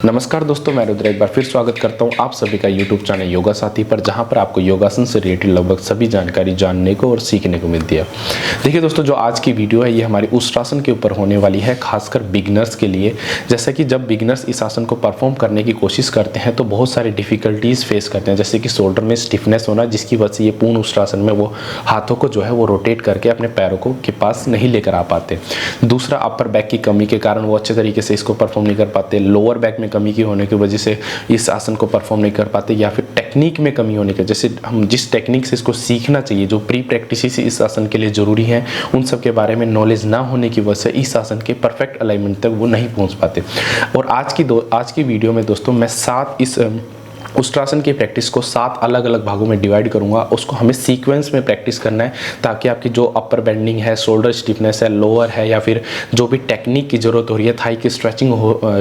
नमस्कार दोस्तों, मैं रुद्र एक बार फिर स्वागत करता हूं आप सभी का यूट्यूब चैनल योगा साथी पर, जहां पर आपको योगासन से रिलेटेड लगभग सभी जानकारी जानने को और सीखने को मिलती है। देखिए दोस्तों, जो आज की वीडियो है ये हमारी उष्ट्रासन के ऊपर होने वाली है, खासकर बिगनर्स के लिए। जैसे कि जब बिगनर्स इस आसन को परफॉर्म करने की कोशिश करते हैं तो बहुत सारी डिफिकल्टीज फेस करते हैं, जैसे कि शोल्डर में स्टिफनेस होना, जिसकी वजह से ये पूर्ण उष्ट्रासन में वो हाथों को जो है वो रोटेट करके अपने पैरों को के पास नहीं लेकर आ पाते। दूसरा, अपर बैक की कमी के कारण वो अच्छे तरीके से इसको परफॉर्म नहीं कर पाते। लोअर बैक में कमी की होने की वजह से इस आसन को परफॉर्म नहीं कर पाते, या फिर टेक्निक में कमी होने के, जैसे हम जिस टेक्निक से इसको सीखना चाहिए, जो प्री प्रैक्टिस इस आसन के लिए जरूरी है, उन सब के बारे में नॉलेज ना होने की वजह से इस आसन के परफेक्ट अलाइनमेंट तक वो नहीं पहुंच पाते। और आज की वीडियो में दोस्तों मैं 7 इस उष्ट्रासन की प्रैक्टिस को 7 अलग अलग भागों में डिवाइड करूंगा। उसको हमें सीक्वेंस में प्रैक्टिस करना है, ताकि आपकी जो अपर बेंडिंग है, शोल्डर स्टिफनेस है, लोअर है, या फिर जो भी टेक्निक की ज़रूरत हो रही है, थाई की स्ट्रेचिंग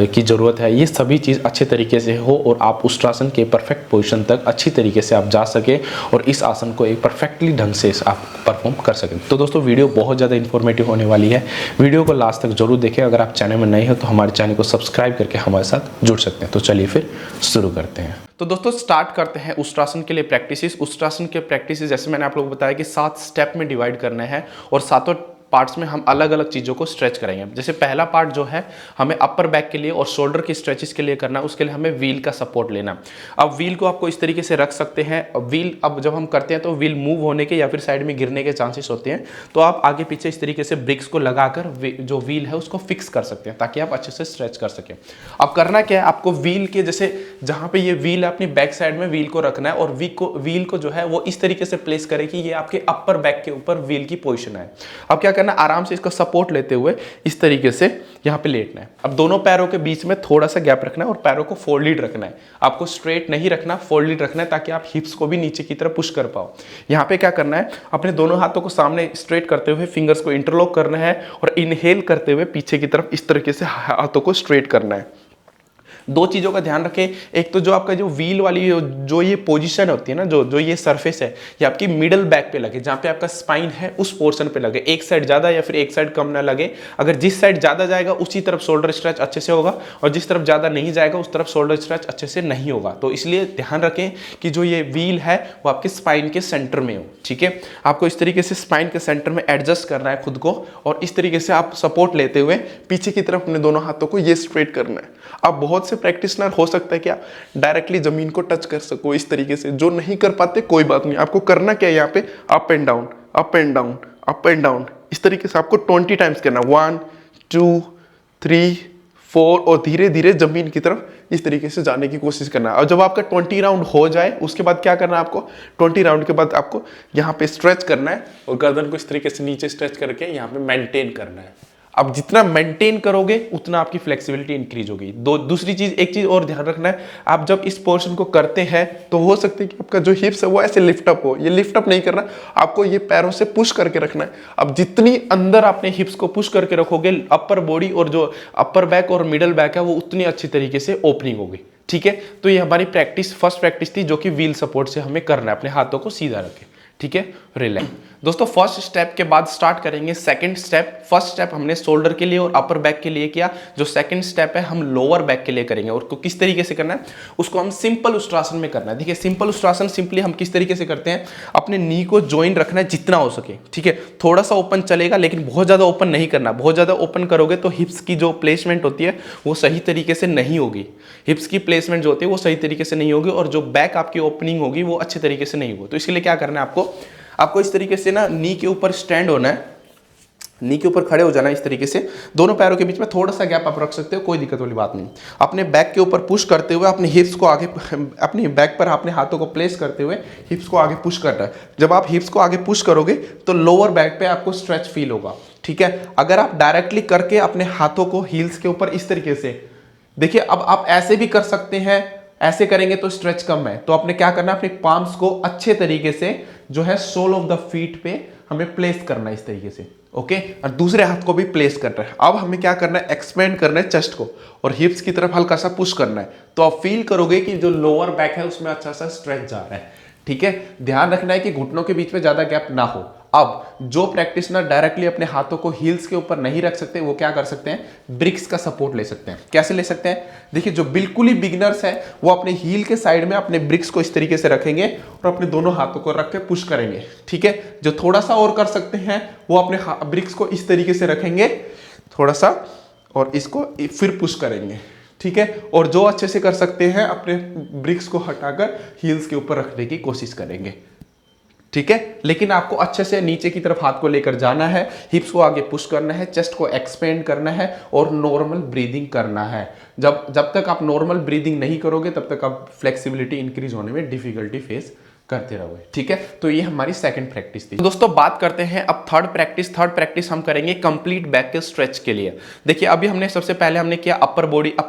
की ज़रूरत है, ये सभी चीज़ अच्छे तरीके से हो और आप उष्ट्रासन के परफेक्ट पोजीशन तक अच्छी तरीके से आप जा सके और इस आसन को एक परफेक्टली ढंग से आप परफॉर्म कर सकें। तो दोस्तों, वीडियो बहुत ज़्यादा इन्फॉर्मेटिव होने वाली है। वीडियो को लास्ट तक जरूर देखें। अगर आप चैनल में नए हो तो हमारे चैनल को सब्सक्राइब करके हमारे साथ जुड़ सकते हैं। तो चलिए फिर शुरू करते हैं। तो दोस्तों, स्टार्ट करते हैं उष्ट्रासन के लिए प्रैक्टिसेस। उष्ट्रासन के प्रैक्टिसेस जैसे मैंने आप लोगों को बताया कि 7 स्टेप में डिवाइड करना है और सातों पार्ट्स में हम अलग अलग चीज़ों को स्ट्रेच करेंगे। जैसे पहला पार्ट जो है हमें अपर बैक के लिए और शोल्डर की स्ट्रेचेस के लिए करना है, उसके लिए हमें व्हील का सपोर्ट लेना। अब व्हील को आपको इस तरीके से रख सकते हैं। व्हील अब जब हम करते हैं तो व्हील मूव होने के या फिर साइड में गिरने के चांसेस होते हैं, तो आप आगे पीछे इस तरीके से ब्रिक्स को लगाकर जो व्हील है उसको फिक्स कर सकते हैं, ताकि आप अच्छे से स्ट्रेच कर सकें। अब करना क्या है, आपको व्हील के जैसे जहाँ पे ये व्हील है अपनी बैक साइड में व्हील को रखना है, और व्हील को जो है वो इस तरीके से प्लेस करें कि ये आपके अपर बैक के ऊपर व्हील की पोजिशन है। अब क्या करना है, आराम से इसको सपोर्ट लेते हुए इस तरीके से यहाँ पे लेटना है। अब दोनों पैरों के बीच में थोड़ा सा गैप रखना है और पैरों को फोल्डेड रखना है। आपको स्ट्रेट नहीं रखना, फोल्डेड रखना है, ताकि आप हिप्स को भी नीचे की तरफ पुश कर पाओ। यहाँ पे क्या करना है, अपने दोनों हाथों को सामने स्ट्रेट करते हुए फिंगर्स को इंटरलॉक करना है और इनहेल करते हुए पीछे की तरफ इस तरीके से हाथों को स्ट्रेट करना है। 2 चीज़ों का ध्यान रखें। एक तो जो आपका जो व्हील वाली जो ये पोजीशन होती है ना, जो ये सरफेस है, ये आपकी मिडल बैक पे लगे, जहाँ पे आपका स्पाइन है उस पोर्शन पे लगे। एक साइड ज़्यादा या फिर एक साइड कम ना लगे। अगर जिस साइड ज़्यादा जाएगा उसी तरफ शोल्डर स्ट्रेच अच्छे से होगा, और जिस तरफ ज़्यादा नहीं जाएगा उस तरफ शोल्डर स्ट्रेच अच्छे से नहीं होगा। तो इसलिए ध्यान रखें कि जो ये व्हील है वो आपके स्पाइन के सेंटर में हो। ठीक है, आपको इस तरीके से स्पाइन के सेंटर में एडजस्ट करना है खुद को, और इस तरीके से आप सपोर्ट लेते हुए पीछे की तरफ अपने दोनों हाथों को ये स्ट्रेट करना है। आप बहुत से प्रैक्टिशनर हो सकता है कि आप डायरेक्टली जमीन को टच कर सको इस तरीके से। जो नहीं कर पाते कोई बात नहीं, आपको करना क्या है, यहाँ पे up and down, up and down, up and down, इस तरीके से आपको 20 टाइम्स करना। 1 2 3 4, और धीरे धीरे जमीन की तरफ इस तरीके से जाने की कोशिश करना है। और जब आपका 20 राउंड हो जाए उसके बाद क्या करना है, आपको 20 राउंड के बाद आपको यहाँ पे स्ट्रेच करना है और गर्दन को इस तरीके से नीचे स्ट्रेच करके यहाँ पे मेंटेन करना है। अब जितना मेंटेन करोगे उतना आपकी फ्लेक्सिबिलिटी इंक्रीज होगी। दूसरी चीज, एक चीज और ध्यान रखना है, आप जब इस पोर्शन को करते हैं तो हो सकता है कि आपका जो हिप्स है वो ऐसे लिफ्ट अप हो। ये लिफ्ट अप नहीं करना, आपको ये पैरों से पुश करके रखना है। अब जितनी अंदर आपने हिप्स को पुश करके रखोगे, अपर बॉडी और जो अपर बैक और मिडल बैक है वो उतनी अच्छी तरीके से ओपनिंग होगी। ठीक है, तो ये हमारी फर्स्ट प्रैक्टिस थी, जो कि व्हील सपोर्ट से हमें करना है, अपने हाथों को सीधा रखें। ठीक है, रिलैक्स। दोस्तों, फर्स्ट स्टेप के बाद स्टार्ट करेंगे सेकंड स्टेप। फर्स्ट स्टेप हमने शोल्डर के लिए और अपर बैक के लिए किया। जो सेकंड स्टेप है हम लोअर बैक के लिए करेंगे, और को किस तरीके से करना है उसको हम सिंपल उष्ट्रासन में करना है। देखिए, सिंपल उष्ट्रासन सिंपली हम किस तरीके से करते हैं, अपने नी को ज्वाइन रखना है जितना हो सके। ठीक है, थोड़ा सा ओपन चलेगा, लेकिन बहुत ज्यादा ओपन नहीं करना। बहुत ज्यादा ओपन करोगे तो हिप्स की जो प्लेसमेंट होती है वो सही तरीके से नहीं होगी। हिप्स की प्लेसमेंट जो होती है वो सही तरीके से नहीं होगी, और जो बैक आपकी ओपनिंग होगी वो अच्छे तरीके से नहीं होगी। तो इसके लिए क्या करना है, आपको इस तरीके से ना नी के ऊपर स्टैंड होना है, नी के ऊपर खड़े हो जाना है इस तरीके से। दोनों पैरों के बीच में थोड़ा सा गैप आप रख सकते हो, कोई दिक्कत वाली बात नहीं। अपने बैक के ऊपर पुश करते हुए अपने हिप्स को आगे, अपनी बैक पर अपने हाथों को प्लेस करते हुए हिप्स को आगे पुश करना है। जब आप हिप्स को आगे पुश करोगे तो लोअर बैक पे आपको स्ट्रेच फील होगा। ठीक है, अगर आप डायरेक्टली करके अपने हाथों को हील्स के ऊपर इस तरीके से, देखिए अब आप ऐसे भी कर सकते हैं, ऐसे करेंगे तो स्ट्रेच कम है। तो आपने क्या करना है, अपने पाम्स को अच्छे तरीके से जो है सोल ऑफ द फीट पे हमें प्लेस करना है इस तरीके से। ओके, और दूसरे हाथ को भी प्लेस करना है। अब हमें क्या करना है, एक्सपेंड करना है चेस्ट को और हिप्स की तरफ हल्का सा पुश करना है। तो आप फील करोगे कि जो लोअर बैक है उसमें अच्छा सा स्ट्रेच जा रहा है। ठीक है, ध्यान रखना है कि घुटनों के बीच में ज्यादा गैप ना हो। अब जो प्रैक्टिशनर डायरेक्टली अपने हाथों को हील्स के ऊपर नहीं रख सकते, वो क्या कर सकते हैं, ब्रिक्स का सपोर्ट ले सकते हैं। कैसे ले सकते हैं, देखिए जो बिल्कुल ही बिगिनर्स है वो अपने हील के साइड में अपने ब्रिक्स को इस तरीके से रखेंगे और अपने दोनों हाथों को रख के पुश करेंगे, ठीक है। जो थोड़ा सा और कर सकते हैं वो अपने ब्रिक्स को इस तरीके से रखेंगे थोड़ा सा और इसको फिर पुश करेंगे, ठीक है। और जो अच्छे से कर सकते हैं अपने ब्रिक्स को हटाकर हील्स के ऊपर रखने की कोशिश करेंगे, ठीक है। लेकिन आपको अच्छे से नीचे की तरफ हाथ को लेकर जाना है, हिप्स को आगे पुश करना है, चेस्ट को एक्सपेंड करना है और नॉर्मल ब्रीदिंग करना है। जब तक आप नॉर्मल ब्रीदिंग नहीं करोगे तब तक आप फ्लेक्सिबिलिटी इंक्रीज होने में डिफिकल्टी फेस करते रहोगे, ठीक है। तो ये हमारी सेकंड प्रैक्टिस थी। दोस्तों बात करते हैं अब थर्ड प्रैक्टिस हम करेंगे कंप्लीट बैक के स्ट्रेच के लिए। देखिए अभी हमने सबसे पहले हमने किया अपर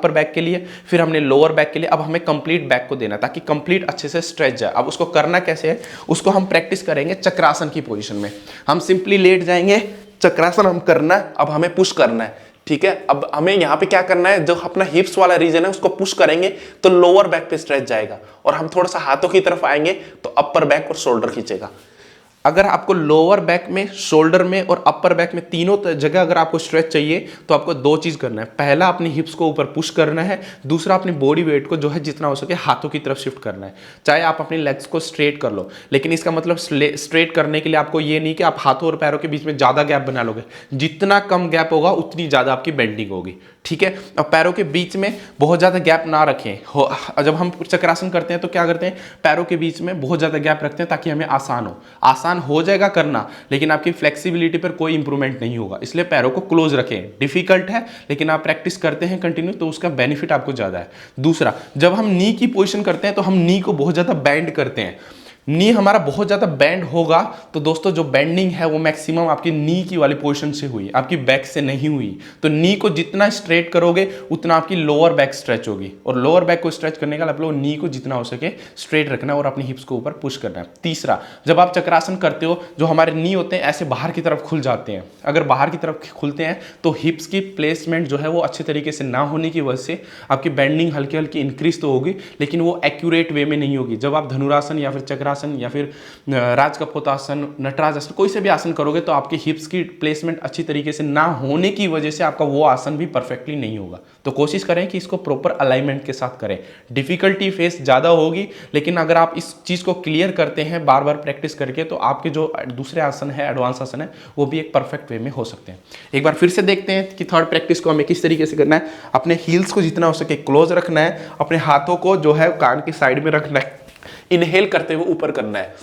बैक के लिए, फिर हमने लोअर बैक के लिए, अब हमें कंप्लीट बैक को देना ताकि कंप्लीट अच्छे से स्ट्रेच जाए। अब उसको करना कैसे है, उसको हम प्रैक्टिस करेंगे चक्रासन की पोजिशन में। हम सिंपली लेट जाएंगे, चक्रासन हम करना है, अब हमें पुश करना है, ठीक है। अब हमें यहाँ पे क्या करना है, जो अपना हिप्स वाला रीजन है उसको पुश करेंगे तो लोअर बैक पे स्ट्रेच जाएगा और हम थोड़ा सा हाथों की तरफ आएंगे तो अपर बैक और शोल्डर खींचेगा। अगर आपको लोअर बैक में, शोल्डर में और अपर बैक में तीनों जगह अगर आपको स्ट्रेच चाहिए तो आपको दो चीज करना है। पहला अपनी हिप्स को ऊपर पुश करना है, दूसरा अपनी बॉडी वेट को जो है जितना हो सके हाथों की तरफ शिफ्ट करना है। चाहे आप अपनी लेग्स को स्ट्रेट कर लो, लेकिन इसका मतलब स्ट्रेट करने के लिए आपको ये नहीं कि आप हाथों और पैरों के बीच में ज्यादा गैप बना लोगे। जितना कम गैप होगा उतनी ज्यादा आपकी बेंडिंग होगी, ठीक है। अब पैरों के बीच में बहुत ज्यादा गैप ना रखें। जब हम चक्रासन करते हैं तो क्या करते हैं, पैरों के बीच में बहुत ज्यादा गैप रखते हैं ताकि हमें आसान हो जाएगा करना, लेकिन आपकी फ्लेक्सिबिलिटी पर कोई इंप्रूवमेंट नहीं होगा। इसलिए पैरों को क्लोज रखें। डिफिकल्ट है लेकिन आप प्रैक्टिस करते हैं कंटिन्यू तो उसका बेनिफिट आपको ज्यादा है। दूसरा, जब हम नी की पोजीशन करते हैं तो हम नी को बहुत ज्यादा बैंड करते हैं। नी हमारा बहुत ज्यादा बैंड होगा तो दोस्तों जो बेंडिंग है वो मैक्सिमम आपकी नी की वाली पोजीशन से हुई, आपकी बैक से नहीं हुई। तो नी को जितना स्ट्रेट करोगे उतना आपकी लोअर बैक स्ट्रेच होगी, और लोअर बैक को स्ट्रेच करने का मतलब नी को जितना हो सके स्ट्रेट रखना है और अपनी हिप्स को ऊपर पुश करना है। तीसरा, जब आप चक्रासन करते हो जो हमारे नी होते हैं ऐसे बाहर की तरफ खुल जाते हैं। अगर बाहर की तरफ खुलते हैं तो हिप्स की प्लेसमेंट जो है वो अच्छे तरीके से ना होने की वजह से आपकी बेंडिंग हल्की हल्की इंक्रीज तो होगी लेकिन वो एक्यूरेट वे में नहीं होगी। जब आप धनुरासन या फिर चक्रासन या फिर राजकपोतासन, नटराज आसन, कोई से भी आसन करोगे तो आपकी हिप्स की प्लेसमेंट अच्छी तरीके से ना होने की वजह से आपका वो आसन भी परफेक्टली नहीं होगा। तो कोशिश करें कि इसको प्रॉपर अलाइनमेंट के साथ करें। डिफिकल्टी फेस ज़्यादा होगी लेकिन अगर आप इस चीज़ को क्लियर करते हैं बार बार प्रैक्टिस करके तो आपके जो दूसरे आसन है, एडवांस आसन है, वो भी एक परफेक्ट वे में हो सकते हैं। एक बार फिर से देखते हैं कि थर्ड प्रैक्टिस को हमें किस तरीके से करना है। अपने हील्स को जितना हो सके क्लोज रखना है, अपने हाथों को जो है कान की साइड में रखना है, इनहेल करते हुए ऊपर करना है।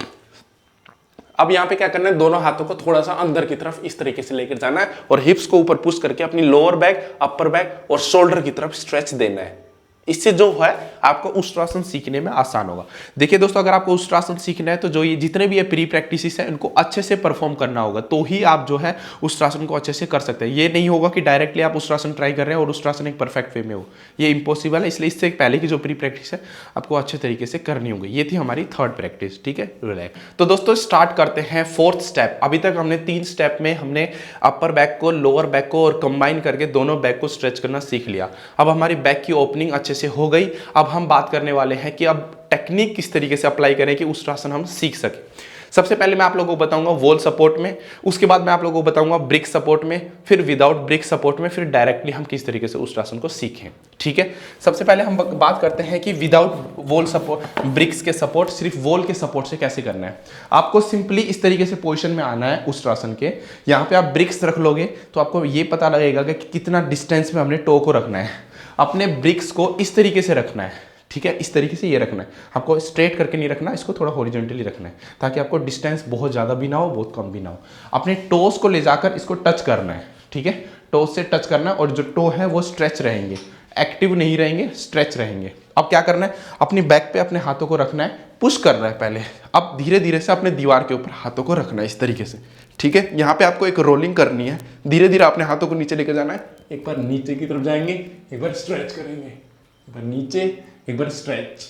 अब यहां पे क्या करना है, दोनों हाथों को थोड़ा सा अंदर की तरफ इस तरीके से लेकर जाना है और हिप्स को ऊपर पुश करके अपनी लोअर बैक, अपर बैक और शोल्डर की तरफ स्ट्रेच देना है। इससे जो है आपको उष्ट्रासन सीखने में आसान होगा। देखिए दोस्तों, अगर आपको उष्ट्रासन सीखना है तो जो ये जितने भी ये प्री प्रैक्टिस है इनको अच्छे से परफॉर्म करना होगा तो ही आप जो है उष्ट्रासन को अच्छे से कर सकते हैं। ये नहीं होगा कि डायरेक्टली आप उष्ट्रासन ट्राई कर रहे हैं और उष्ट्रासन एक परफेक्ट वे में हो, ये इम्पॉसिबल है। इसलिए इससे पहले की जो प्री प्रैक्टिस है आपको अच्छे तरीके से करनी होगी। ये थी हमारी थर्ड प्रैक्टिस, ठीक है, रिलैक्स। तो दोस्तों स्टार्ट करते हैं फोर्थ स्टेप। अभी तक हमने 3 स्टेप में हमने अपर बैक को, लोअर बैक को और कंबाइन करके दोनों बैक को स्ट्रेच करना सीख लिया। अब हमारी बैक की ओपनिंग अच्छे से हो गई। अब हम बात करने वाले हैं कि अब टेक्निक किस तरीके से अप्लाई करें कि उष्ट्रासन हम सीख सके। सबसे पहले मैं आप लोगों को बताऊंगा वॉल सपोर्ट में, उसके बाद मैं आप लोगों को बताऊंगा ब्रिक सपोर्ट में, फिर विदाउट ब्रिक सपोर्ट में, फिर डायरेक्टली हम किस तरीके से उष्ट्रासन को सीखें, ठीक है। सबसे पहले हम बात करते हैं कि विदाउट वॉल सपोर्ट, ब्रिक्स के सपोर्ट, सिर्फ वॉल के सपोर्ट से कैसे करना है। आपको सिंपली इस तरीके से पोजिशन में आना है उष्ट्रासन के। यहाँ पे आप ब्रिक्स रख लोगे तो आपको ये पता लगेगा कि कितना डिस्टेंस में हमने टो को रखना है। अपने ब्रिक्स को इस तरीके से रखना है, ठीक है, इस तरीके से ये रखना है। आपको स्ट्रेट करके नहीं रखना, इसको थोड़ा हॉरिजॉन्टली रखना है ताकि आपको डिस्टेंस बहुत ज़्यादा भी ना हो, बहुत कम भी ना हो। अपने टोस को ले जाकर इसको टच करना है, ठीक है, टोस से टच करना है और जो टो है वो स्ट्रेच रहेंगे, एक्टिव नहीं रहेंगे, स्ट्रेच रहेंगे। अब क्या करना है, अपनी बैक पे अपने हाथों को रखना है, पुश करना है पहले। अब धीरे धीरे से अपने दीवार के ऊपर हाथों को रखना है इस तरीके से, ठीक है। यहाँ पे आपको एक रोलिंग करनी है, धीरे धीरे अपने हाथों को नीचे लेकर जाना है। एक बार नीचे की तरफ जाएंगे, एक बार स्ट्रेच करेंगे, एक बार नीचे, एक बार स्ट्रेच,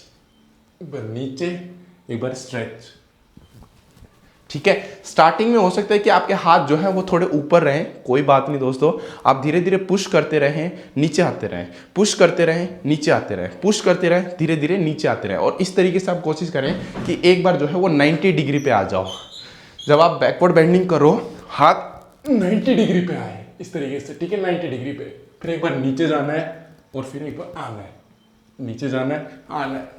एक बार नीचे, एक बार स्ट्रेच, ठीक है। स्टार्टिंग में हो सकता है कि आपके हाथ जो है वो थोड़े ऊपर रहें, कोई बात नहीं दोस्तों, आप धीरे धीरे पुश करते रहें, नीचे आते रहें, पुश करते रहें, नीचे आते रहें, पुश करते रहें, धीरे धीरे नीचे आते रहें। और इस तरीके से आप कोशिश करें कि एक बार जो है वो 90 डिग्री पे आ जाओ। जब आप बैकवर्ड बेंडिंग करो, हाथ 90 डिग्री पे आए इस तरीके से, ठीक है, 90 डिग्री पे, फिर एक बार नीचे जाना है और फिर एक बार आना है, नीचे जाना है, आना है।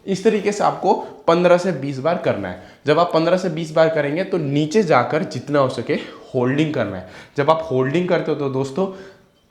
इस तरीके से आपको 15 से 20 बार करना है। जब आप 15 से 20 बार करेंगे तो नीचे जाकर जितना हो सके होल्डिंग करना है। जब आप होल्डिंग करते हो तो दोस्तों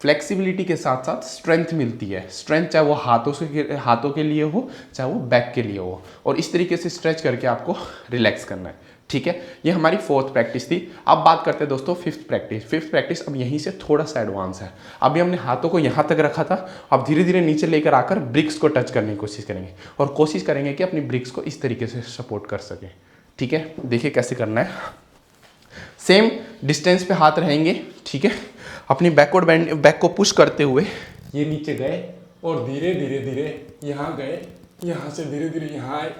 फ्लेक्सिबिलिटी के साथ साथ स्ट्रेंथ मिलती है। स्ट्रेंथ चाहे वो हाथों के लिए हो, चाहे वो बैक के लिए हो, और इस तरीके से स्ट्रेच करके आपको रिलैक्स करना है, ठीक है। ये हमारी 4th प्रैक्टिस थी। अब बात करते हैं दोस्तों 5th प्रैक्टिस। 5th प्रैक्टिस अब यहीं से थोड़ा सा एडवांस है। अभी हमने हाथों को यहाँ तक रखा था, अब धीरे धीरे नीचे लेकर आकर ब्रिक्स को टच करने की कोशिश करेंगे और कोशिश करेंगे कि अपनी ब्रिक्स को इस तरीके से सपोर्ट कर सकें, ठीक है। देखिए कैसे करना है। सेम डिस्टेंस पे हाथ रहेंगे, ठीक है। अपनी बैक को पुश करते हुए ये नीचे गए और धीरे धीरे धीरे यहाँ गए, यहाँ से धीरे धीरे यहाँ आए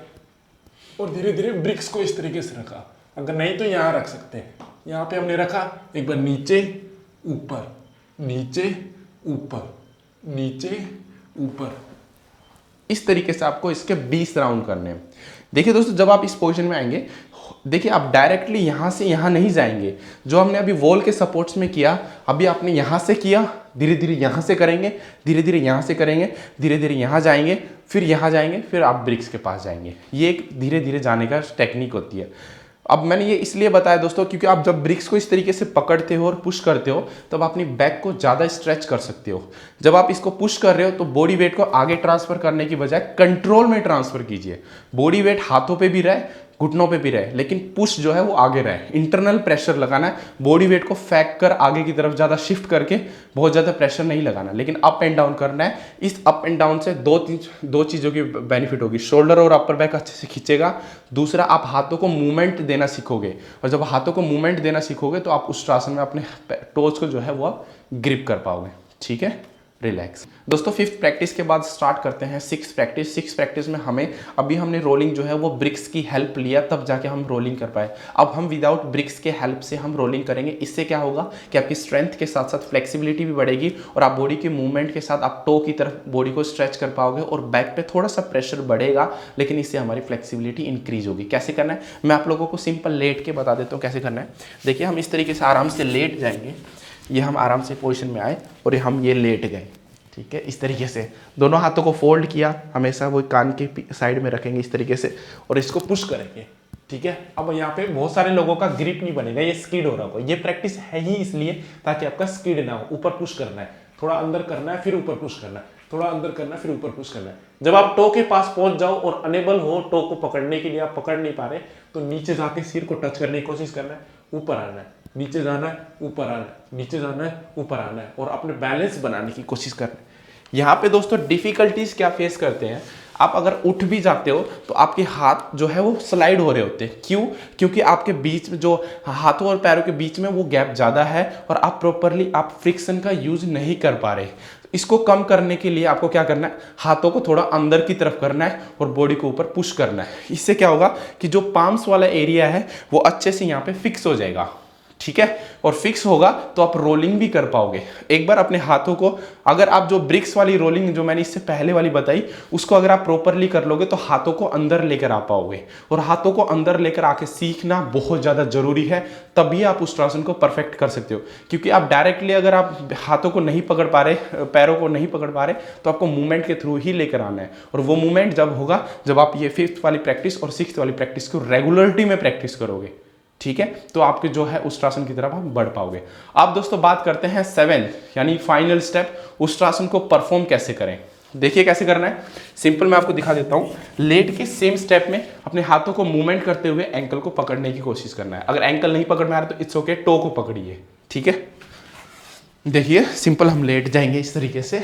और धीरे धीरे ब्रिक्स को इस तरीके से रखा। अगर नहीं तो यहाँ रख सकते हैं। यहाँ पे हमने रखा, एक बार नीचे ऊपर, नीचे ऊपर, नीचे ऊपर, इस तरीके से आपको इसके 20 राउंड करने हैं। देखिए दोस्तों, जब आप इस पोजीशन में आएंगे, देखिए आप डायरेक्टली यहाँ से यहाँ नहीं जाएंगे। जो हमने अभी वॉल के सपोर्ट्स में किया, अभी आपने यहाँ से किया, धीरे धीरे यहाँ से करेंगे, धीरे धीरे यहाँ से करेंगे, धीरे धीरे यहाँ जाएंगे, फिर यहाँ जाएंगे, फिर आप ब्रिक्स के पास जाएंगे। ये एक धीरे धीरे जाने का टेक्निक होती है। अब मैंने ये इसलिए बताया दोस्तों क्योंकि आप जब ब्रिक्स को इस तरीके से पकड़ते हो और पुश करते हो तब आप अपनी बैक को ज़्यादा स्ट्रेच कर सकते हो। जब आप इसको पुश कर रहे हो तो बॉडी वेट को आगे ट्रांसफर करने की बजाय कंट्रोल में ट्रांसफर कीजिए। बॉडी वेट हाथों पे भी रहे, घुटनों पे भी रहे, लेकिन पुश जो है वो आगे रहे। इंटरनल प्रेशर लगाना है, बॉडी वेट को फेंक कर आगे की तरफ ज़्यादा शिफ्ट करके बहुत ज़्यादा प्रेशर नहीं लगाना, लेकिन अप एंड डाउन करना है। इस अप एंड डाउन से दो चीज़ों की बेनिफिट होगी। शोल्डर और अपर बैक अच्छे से खींचेगा। दूसरा, आप हाथों को मूवमेंट देना सीखोगे, और जब हाथों को मूवमेंट देना सीखोगे तो आप उस आसन में अपने टोज को जो है वो आप ग्रिप कर पाओगे, ठीक है। रिलैक्स। दोस्तों 5th प्रैक्टिस के बाद स्टार्ट करते हैं 6th प्रैक्टिस। 6th प्रैक्टिस में हमने रोलिंग जो है वो ब्रिक्स की हेल्प लिया, तब जाके हम रोलिंग कर पाए। अब हम विदाउट ब्रिक्स के हेल्प से हम रोलिंग करेंगे। इससे क्या होगा कि आपकी स्ट्रेंथ के साथ साथ फ्लेक्सिबिलिटी भी बढ़ेगी और आप बॉडी के मूवमेंट के साथ आप टो की तरफ बॉडी को स्ट्रेच कर पाओगे और बैक पे थोड़ा सा प्रेशर बढ़ेगा, लेकिन इससे हमारी फ्लेक्सिबिलिटी इंक्रीज होगी। कैसे करना है मैं आप लोगों को सिंपल लेट के बता देता हूँ कैसे करना है। देखिए हम इस तरीके से आराम से लेट जाएंगे, ये हम आराम से पोजीशन में आए और हम ये लेट गए, ठीक है। इस तरीके से दोनों हाथों को फोल्ड किया, हमेशा वो कान के साइड में रखेंगे इस तरीके से और इसको पुश करेंगे, ठीक है। अब यहाँ पे बहुत सारे लोगों का ग्रिप नहीं बनेगा, ये स्किड हो रहा होगा। ये प्रैक्टिस है ही इसलिए ताकि आपका स्किड ना हो। ऊपर पुश करना है, थोड़ा अंदर करना है, फिर ऊपर पुश करना है, थोड़ा अंदर करना है, फिर ऊपर पुश करना है। जब आप टो के पास पहुंच जाओ और अनेबल हो टो को पकड़ने के लिए, आप पकड़ नहीं पा रहे, तो नीचे जाके सिर को टच करने की कोशिश करना है, ऊपर आना है, नीचे जाना है, ऊपर आना है, नीचे जाना है, ऊपर आना है, और अपने बैलेंस बनाने की कोशिश करना है। यहाँ पे दोस्तों डिफिकल्टीज क्या फेस करते हैं, आप अगर उठ भी जाते हो तो आपके हाथ जो है वो स्लाइड हो रहे होते हैं। क्यों? क्योंकि आपके बीच में जो हाथों और पैरों के बीच में वो गैप ज़्यादा है और आप प्रॉपरली आप फ्रिक्शन का यूज नहीं कर पा रहे। इसको कम करने के लिए आपको क्या करना है, हाथों को थोड़ा अंदर की तरफ करना है और बॉडी को ऊपर पुश करना है। इससे क्या होगा कि जो पाम्स वाला एरिया है वो अच्छे से यहाँ पे फिक्स हो जाएगा, ठीक है। और फिक्स होगा तो आप रोलिंग भी कर पाओगे। एक बार अपने हाथों को, अगर आप जो ब्रिक्स वाली रोलिंग जो मैंने इससे पहले वाली बताई उसको अगर आप प्रॉपरली कर लोगे तो हाथों को अंदर लेकर आ पाओगे। और हाथों को अंदर लेकर आके सीखना बहुत ज़्यादा जरूरी है, तभी आप उस आसन को परफेक्ट कर सकते हो। क्योंकि आप डायरेक्टली अगर आप हाथों को नहीं पकड़ पा रहे, पैरों को नहीं पकड़ पा रहे, तो आपको मूवमेंट के थ्रू ही लेकर आना है। और वो मूवमेंट जब होगा जब आप ये 5th वाली प्रैक्टिस और 6th वाली प्रैक्टिस को रेगुलरिटी में प्रैक्टिस करोगे, ठीक है। तो आपके जो है उष्ट्रासन की तरफ आप बढ़ पाओगे। अब दोस्तों बात करते हैं 7th यानी फाइनल स्टेप, उष्ट्रासन को परफॉर्म कैसे करें। देखिए कैसे करना है, सिंपल मैं आपको दिखा देता हूं। लेट के सेम स्टेप में अपने हाथों को मूवमेंट करते हुए एंकल को पकड़ने की कोशिश करना है। अगर एंकल नहीं पकड़ में आ रहा तो इट्स ओके, टो को पकड़िए, ठीक है। देखिए सिंपल हम लेट जाएंगे इस तरीके से,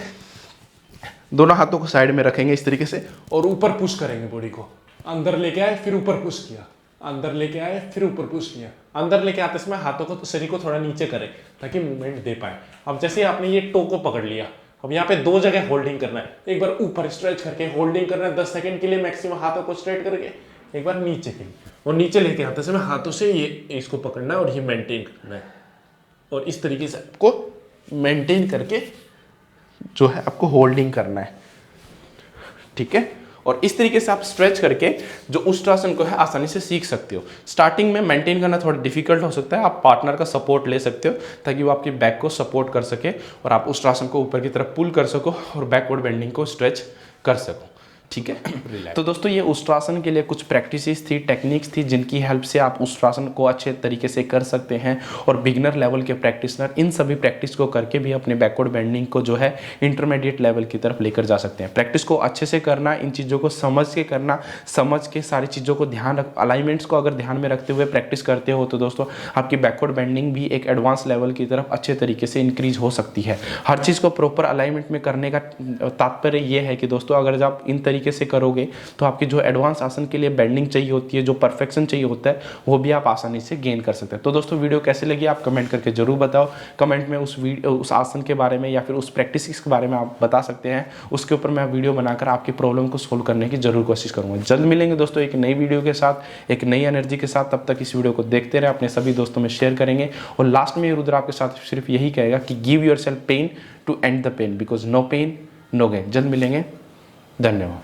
दोनों हाथों को साइड में रखेंगे इस तरीके से और ऊपर पुश करेंगे, बॉडी को अंदर लेके आए फिर ऊपर पुश किया, अंदर लेके आए फिर ऊपर पुश किया। अंदर लेके आते समय हाथों को तो शरीर को थोड़ा नीचे करें ताकि मूवमेंट दे पाए। अब जैसे आपने ये टो को पकड़ लिया, अब यहाँ पे 2 जगह होल्डिंग करना है। एक बार ऊपर स्ट्रेच करके होल्डिंग करना है 10 सेकंड के लिए मैक्सिमम, हाथों को स्ट्रेट करके। एक बार नीचे के लिए, और नीचे लेके आते समय हाथों से ये इसको पकड़ना है और ये मेंटेन करना है। और इस तरीके से आपको मेंटेन करके जो है आपको होल्डिंग करना है, ठीक है। और इस तरीके से आप स्ट्रेच करके जो उष्ट्रासन को है आसानी से सीख सकते हो। स्टार्टिंग में मेंटेन करना थोड़ा डिफिकल्ट हो सकता है, आप पार्टनर का सपोर्ट ले सकते हो ताकि वो आपकी बैक को सपोर्ट कर सके और आप उष्ट्रासन को ऊपर की तरफ पुल कर सको और बैकवर्ड बेंडिंग को स्ट्रेच कर सको। ठीक है, तो दोस्तों ये उष्ट्रासन के लिए कुछ प्रैक्टिसेस थी, टेक्निक्स थी जिनकी हेल्प से आप उष्ट्रासन को अच्छे तरीके से कर सकते हैं और बिगनर लेवल के प्रैक्टिसनर इन सभी प्रैक्टिस को करके भी अपने बैकवर्ड बेंडिंग को जो है इंटरमीडिएट लेवल की तरफ लेकर जा सकते हैं। प्रैक्टिस को अच्छे से करना, इन चीज़ों को समझ के करना, समझ के सारी चीज़ों को ध्यान रख, अलाइनमेंट्स को अगर ध्यान में रखते हुए प्रैक्टिस करते हो तो दोस्तों आपकी बैकवर्ड बेंडिंग भी एक एडवांस लेवल की तरफ अच्छे तरीके से इंक्रीज हो सकती है। हर चीज़ को प्रॉपर अलाइनमेंट में करने का तात्पर्य ये है कि दोस्तों अगर जब आप इन तरीके से करोगे तो आपकी जो एडवांस आसन के लिए बेंडिंग चाहिए होती है, जो परफेक्शन चाहिए होता है, वो भी आप आसानी से गेन कर सकते हैं। तो दोस्तों वीडियो कैसे लगी आप कमेंट करके जरूर बताओ। कमेंट में उस आसन के बारे में या फिर उस प्रैक्टिस के बारे में आप बता सकते हैं, उसके ऊपर मैं वीडियो बनाकर आपकी प्रॉब्लम को सोल्व करने की जरूर कोशिश करूंगा। जल्द मिलेंगे दोस्तों एक नई वीडियो के साथ, एक नई एनर्जी के साथ। तब तक इस वीडियो को देखते रहे, अपने सभी दोस्तों में शेयर करेंगे और लास्ट में रुद्र आपके साथ सिर्फ यही कहेगा कि give yourself pain to end the pain, because no pain no gain. जल्द मिलेंगे, धन्यवाद।